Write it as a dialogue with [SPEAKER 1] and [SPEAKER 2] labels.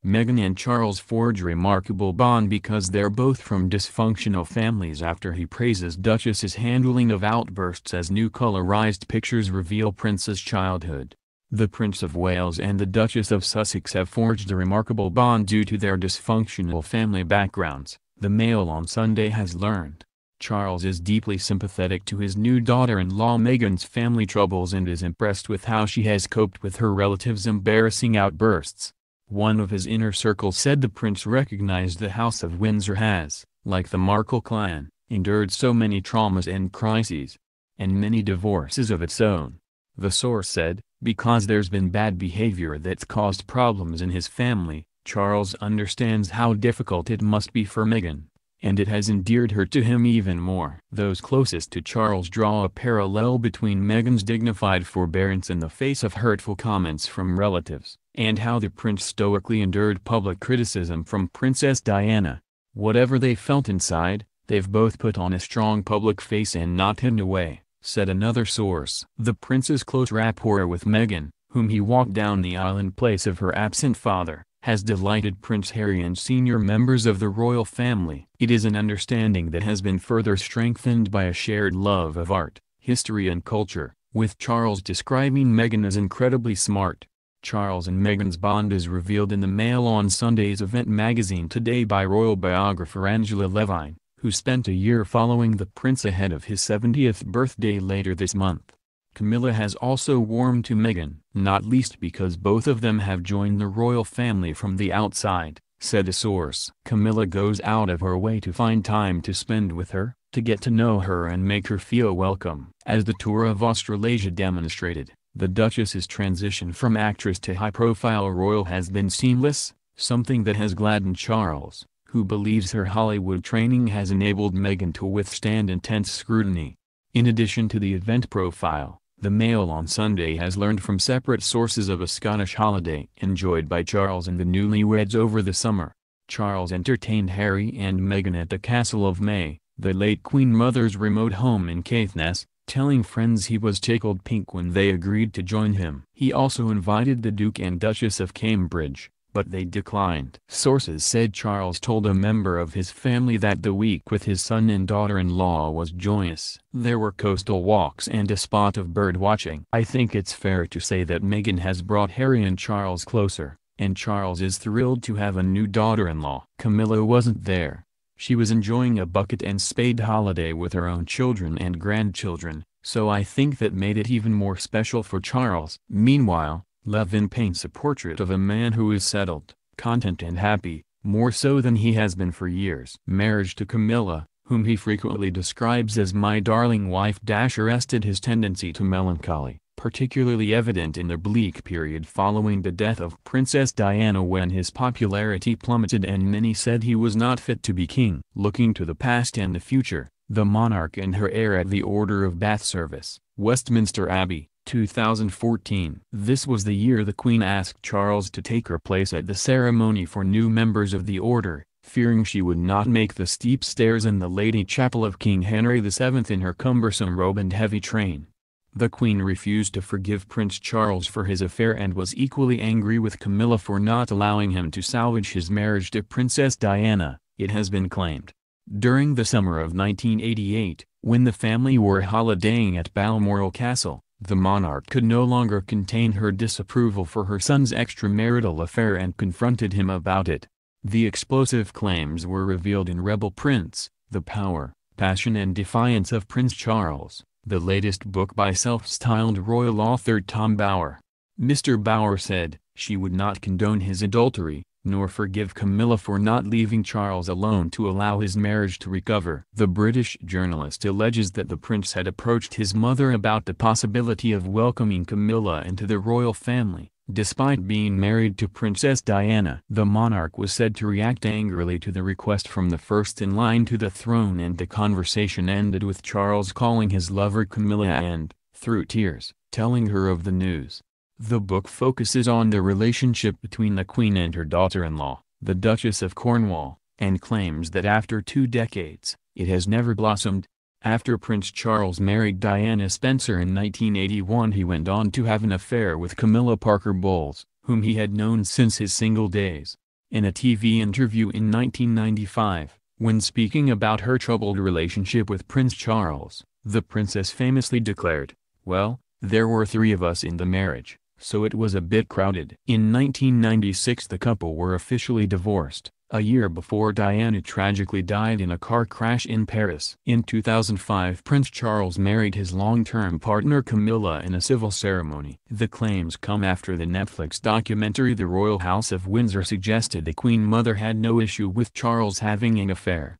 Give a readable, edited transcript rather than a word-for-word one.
[SPEAKER 1] Meghan and Charles forge remarkable bond because they're both from dysfunctional families. After he praises Duchess's handling of outbursts as new colorized pictures reveal Prince's childhood. The Prince of Wales and the Duchess of Sussex have forged a remarkable bond due to their dysfunctional family backgrounds, the Mail on Sunday has learned. Charles is deeply sympathetic to his new daughter-in-law Meghan's family troubles and is impressed with how she has coped with her relatives' embarrassing outbursts. One of his inner circle said the prince recognized the House of Windsor has, like the Markle clan, endured so many traumas and crises, and many divorces of its own. The source said, because there's been bad behavior that's caused problems in his family, Charles understands how difficult it must be for Meghan, and it has endeared her to him even more. Those closest to Charles draw a parallel between Meghan's dignified forbearance in the face of hurtful comments from relatives, and how the prince stoically endured public criticism from Princess Diana. Whatever they felt inside, they've both put on a strong public face and not hidden away, said another source. The prince's close rapport with Meghan, whom he walked down the aisle in place of her absent father, has delighted Prince Harry and senior members of the royal family. It is an understanding that has been further strengthened by a shared love of art, history and culture, with Charles describing Meghan as incredibly smart. Charles and Meghan's bond is revealed in the Mail on Sunday's event magazine today by royal biographer Angela Levine, who spent a year following the prince ahead of his 70th birthday later this month. Camilla has also warmed to Meghan, not least because both of them have joined the royal family from the outside, said a source. Camilla goes out of her way to find time to spend with her, to get to know her and make her feel welcome. As the tour of Australasia demonstrated, the Duchess's transition from actress to high-profile royal has been seamless, something that has gladdened Charles, who believes her Hollywood training has enabled Meghan to withstand intense scrutiny. In addition to the event profile, the Mail on Sunday has learned from separate sources of a Scottish holiday enjoyed by Charles and the newlyweds over the summer. Charles entertained Harry and Meghan at the Castle of May, the late Queen Mother's remote home in Caithness, telling friends he was tickled pink when they agreed to join him. He also invited the Duke and Duchess of Cambridge, but they declined. Sources said Charles told a member of his family that the week with his son and daughter-in-law was joyous. There were coastal walks and a spot of bird watching. I think it's fair to say that Meghan has brought Harry and Charles closer, and Charles is thrilled to have a new daughter-in-law. Camilla wasn't there. She was enjoying a bucket and spade holiday with her own children and grandchildren, so I think that made it even more special for Charles. Meanwhile, Levin paints a portrait of a man who is settled, content and happy, more so than he has been for years. Marriage to Camilla, whom he frequently describes as my darling wife, arrested his tendency to melancholy, particularly evident in the bleak period following the death of Princess Diana when his popularity plummeted and many said he was not fit to be king. Looking to the past and the future, the monarch and her heir at the Order of Bath Service, Westminster Abbey, 2014. This was the year the Queen asked Charles to take her place at the ceremony for new members of the order, fearing she would not make the steep stairs in the Lady Chapel of King Henry VII in her cumbersome robe and heavy train. The Queen refused to forgive Prince Charles for his affair and was equally angry with Camilla for not allowing him to salvage his marriage to Princess Diana, it has been claimed. During the summer of 1988, when the family were holidaying at Balmoral Castle, the monarch could no longer contain her disapproval for her son's extramarital affair and confronted him about it. The explosive claims were revealed in Rebel Prince, The Power, Passion and Defiance of Prince Charles, the latest book by self-styled royal author Tom Bower. Mr. Bower said, she would not condone his adultery, nor forgive Camilla for not leaving Charles alone to allow his marriage to recover. The British journalist alleges that the prince had approached his mother about the possibility of welcoming Camilla into the royal family, despite being married to Princess Diana. The monarch was said to react angrily to the request from the first in line to the throne, and the conversation ended with Charles calling his lover Camilla and, through tears, telling her of the news. The book focuses on the relationship between the Queen and her daughter-in-law, the Duchess of Cornwall, and claims that after 2 decades, it has never blossomed. After Prince Charles married Diana Spencer in 1981, he went on to have an affair with Camilla Parker Bowles, whom he had known since his single days. In a TV interview in 1995, when speaking about her troubled relationship with Prince Charles, the princess famously declared, "Well, there were three of us in the marriage, so it was a bit crowded." In 1996 the couple were officially divorced, a year before Diana tragically died in a car crash in Paris. In 2005 Prince Charles married his long-term partner Camilla in a civil ceremony. The claims come after the Netflix documentary The Royal House of Windsor suggested the Queen Mother had no issue with Charles having an affair.